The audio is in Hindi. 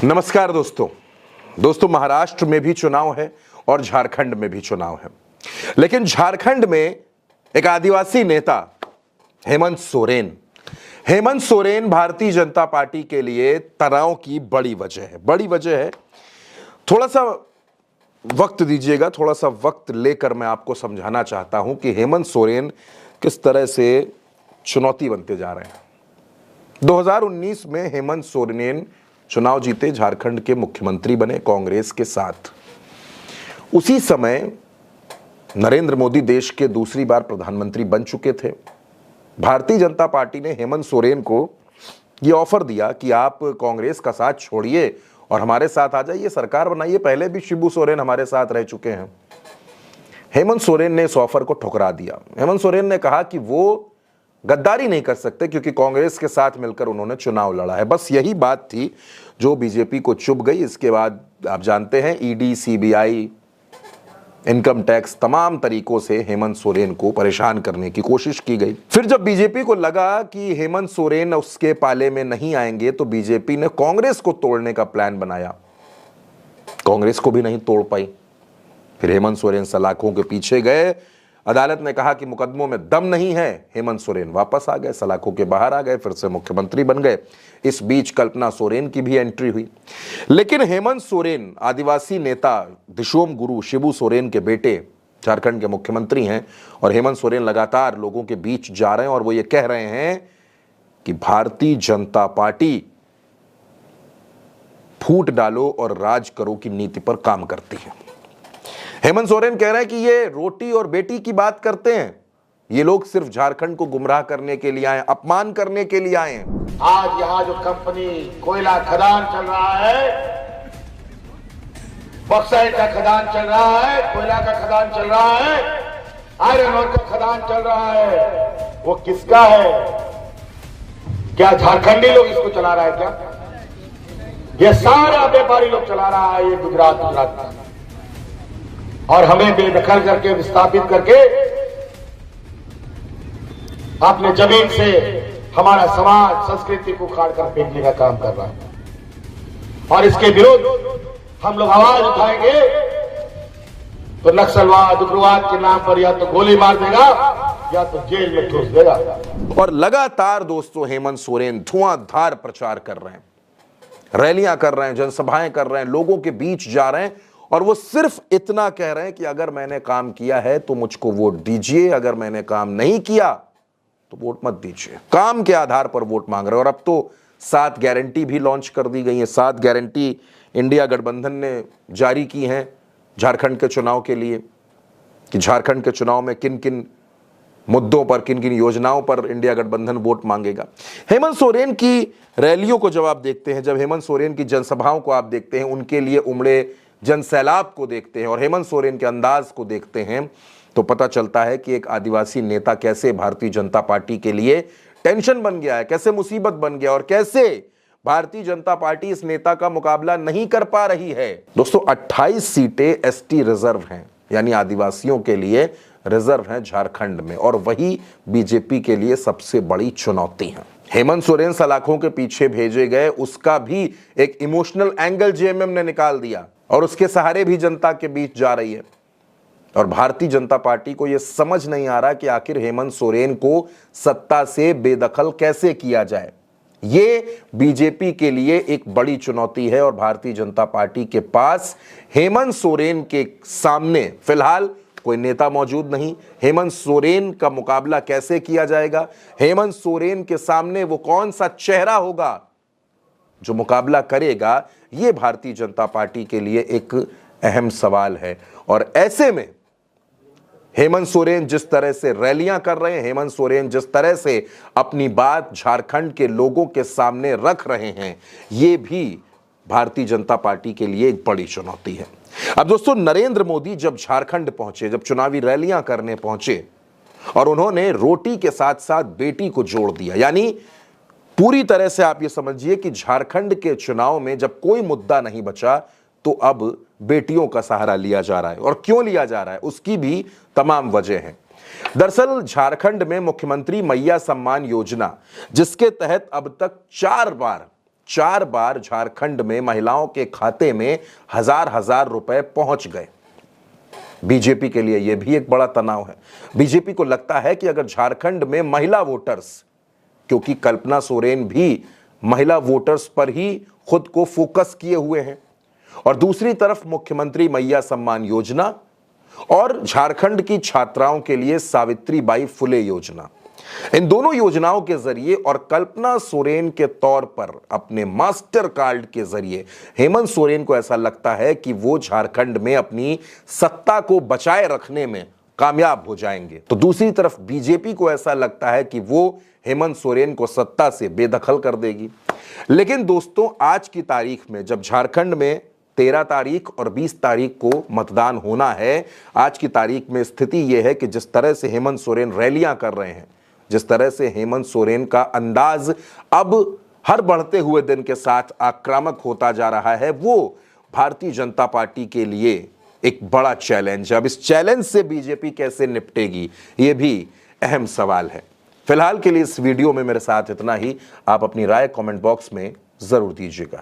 नमस्कार दोस्तों महाराष्ट्र में भी चुनाव है और झारखंड में भी चुनाव है। लेकिन झारखंड में एक आदिवासी नेता हेमंत सोरेन भारतीय जनता पार्टी के लिए तनाव की बड़ी वजह है। थोड़ा सा वक्त दीजिएगा, थोड़ा सा वक्त लेकर मैं आपको समझाना चाहता हूं कि हेमंत सोरेन किस तरह से चुनौती बनते जा रहे हैं। 2019 में हेमंत सोरेन चुनाव जीते, झारखंड के मुख्यमंत्री बने कांग्रेस के साथ। उसी समय नरेंद्र मोदी देश के दूसरी बार प्रधानमंत्री बन चुके थे। भारतीय जनता पार्टी ने हेमंत सोरेन को यह ऑफर दिया कि आप कांग्रेस का साथ छोड़िए और हमारे साथ आ जाइए, सरकार बनाइए। पहले भी शिबू सोरेन हमारे साथ रह चुके हैं। हेमंत सोरेन ने इस ऑफर को ठुकरा दिया। हेमंत सोरेन ने कहा कि वो गद्दारी नहीं कर सकते क्योंकि कांग्रेस के साथ मिलकर उन्होंने चुनाव लड़ा है। बस यही बात थी जो बीजेपी को चुभ गई। इसके बाद आप जानते हैं ईडी, सीबीआई, इनकम टैक्स, तमाम तरीकों से हेमंत सोरेन को परेशान करने की कोशिश की गई। फिर जब बीजेपी को लगा कि हेमंत सोरेन उसके पाले में नहीं आएंगे तो बीजेपी ने कांग्रेस को तोड़ने का प्लान बनाया। कांग्रेस को भी नहीं तोड़ पाई। फिर हेमंत सोरेन सलाखों के पीछे गए। अदालत ने कहा कि मुकदमों में दम नहीं है। हेमंत सोरेन वापस आ गए, सलाखों के बाहर आ गए, फिर से मुख्यमंत्री बन गए। इस बीच कल्पना सोरेन की भी एंट्री हुई। लेकिन हेमंत सोरेन आदिवासी नेता दिशोम गुरु शिबू सोरेन के बेटे झारखंड के मुख्यमंत्री हैं और हेमंत सोरेन लगातार लोगों के बीच जा रहे हैं और वो ये कह रहे हैं कि भारतीय जनता पार्टी फूट डालो और राज करो की नीति पर काम करती है। हेमंत सोरेन कह रहे हैं कि ये रोटी और बेटी की बात करते हैं। ये लोग सिर्फ झारखंड को गुमराह करने के लिए आए, अपमान करने के लिए आए हैं। आज यहाँ जो कंपनी कोयला खदान चल रहा है, बॉक्साइट का खदान चल रहा है, कोयला का खदान चल रहा है, आयरन ओर का खदान चल रहा है, वो किसका है? क्या झारखंडी लोग इसको चला रहा है? क्या ये सारा व्यापारी लोग चला रहा है? ये गुजरात का। और हमें बेदखल करके, विस्थापित करके अपने जमीन से हमारा समाज, संस्कृति को उखाड़ कर फेंकने का काम कर रहा है। और इसके विरुद्ध हम लोग आवाज उठाएंगे तो नक्सलवाद, उग्रवाद के नाम पर या तो गोली मार देगा या तो जेल में ठूस देगा। और लगातार दोस्तों हेमंत सोरेन धुआंधार प्रचार कर रहे हैं, रैलियां कर रहे हैं, जनसभाएं कर रहे हैं, लोगों के बीच जा रहे हैं और वो सिर्फ इतना कह रहे हैं कि अगर मैंने काम किया है तो मुझको वोट दीजिए, अगर मैंने काम नहीं किया तो वोट मत दीजिए। काम के आधार पर वोट मांग रहे हैं। और अब तो 7 गारंटी भी लॉन्च कर दी गई है। 7 गारंटी इंडिया गठबंधन ने जारी की हैं झारखंड के चुनाव के लिए कि झारखंड के चुनाव में किन किन मुद्दों पर, किन किन योजनाओं पर इंडिया गठबंधन वोट मांगेगा। हेमंत सोरेन की रैलियों को जब आप देखते हैं, जब हेमंत सोरेन की जनसभाओं को आप देखते हैं, उनके लिए उमड़े जनसैलाब को देखते हैं और हेमंत सोरेन के अंदाज को देखते हैं तो पता चलता है कि एक आदिवासी नेता कैसे भारतीय जनता पार्टी के लिए टेंशन बन गया है, कैसे मुसीबत बन गया और कैसे भारतीय जनता पार्टी इस नेता का मुकाबला नहीं कर पा रही है। दोस्तों 28 सीटें एसटी रिजर्व हैं, यानी आदिवासियों के लिए रिजर्व हैं झारखंड में, और वही बीजेपी के लिए सबसे बड़ी चुनौती है। हेमंत सोरेन सलाखों के पीछे भेजे गए, उसका भी एक इमोशनल एंगल जेएमएम ने निकाल दिया और उसके सहारे भी जनता के बीच जा रही है। और भारतीय जनता पार्टी को यह समझ नहीं आ रहा कि आखिर हेमंत सोरेन को सत्ता से बेदखल कैसे किया जाए। ये बीजेपी के लिए एक बड़ी चुनौती है और भारतीय जनता पार्टी के पास हेमंत सोरेन के सामने फिलहाल कोई नेता मौजूद नहीं। हेमंत सोरेन का मुकाबला कैसे किया जाएगा, हेमंत सोरेन के सामने वो कौन सा चेहरा होगा जो मुकाबला करेगा, ये भारतीय जनता पार्टी के लिए एक अहम सवाल है। और ऐसे में हेमंत सोरेन जिस तरह से रैलियां कर रहे हैं, हेमंत सोरेन जिस तरह से अपनी बात झारखंड के लोगों के सामने रख रहे हैं, ये भी भारतीय जनता पार्टी के लिए एक बड़ी चुनौती है। अब दोस्तों नरेंद्र मोदी जब झारखंड पहुंचे, जब चुनावी रैलियां करने पहुंचे और उन्होंने रोटी के साथ साथ बेटी को जोड़ दिया, यानी पूरी तरह से आप ये समझिए कि झारखंड के चुनाव में जब कोई मुद्दा नहीं बचा तो अब बेटियों का सहारा लिया जा रहा है। और क्यों लिया जा रहा है उसकी भी तमाम वजह है। दरअसल झारखंड में मुख्यमंत्री मैया सम्मान योजना, जिसके तहत अब तक 4 बार 4 बार झारखंड में महिलाओं के खाते में हजार रुपए पहुंच गए। बीजेपी के लिए यह भी एक बड़ा तनाव है। बीजेपी को लगता है कि अगर झारखंड में महिला वोटर्स, क्योंकि कल्पना सोरेन भी महिला वोटर्स पर ही खुद को फोकस किए हुए हैं, और दूसरी तरफ मुख्यमंत्री मैया सम्मान योजना और झारखंड की छात्राओं के लिए सावित्रीबाई फुले योजना, इन दोनों योजनाओं के जरिए और कल्पना सोरेन के तौर पर अपने मास्टर कार्ड के जरिए हेमंत सोरेन को ऐसा लगता है कि वो झारखंड में अपनी सत्ता को बचाए रखने में कामयाब हो जाएंगे। तो दूसरी तरफ बीजेपी को ऐसा लगता है कि वो हेमंत सोरेन को सत्ता से बेदखल कर देगी। लेकिन दोस्तों, आज की तारीख में जब झारखंड में 13 तारीख और 20 तारीख को मतदान होना है, आज की तारीख में स्थिति यह है कि जिस तरह से हेमंत सोरेन रैलियां कर रहे हैं, जिस तरह से हेमंत सोरेन का अंदाज अब हर बढ़ते हुए दिन के साथ आक्रामक होता जा रहा है, वो भारतीय जनता पार्टी के लिए एक बड़ा चैलेंज है। अब इस चैलेंज से बीजेपी कैसे निपटेगी, ये भी अहम सवाल है। फिलहाल के लिए इस वीडियो में मेरे साथ इतना ही। आप अपनी राय कमेंट बॉक्स में जरूर दीजिएगा।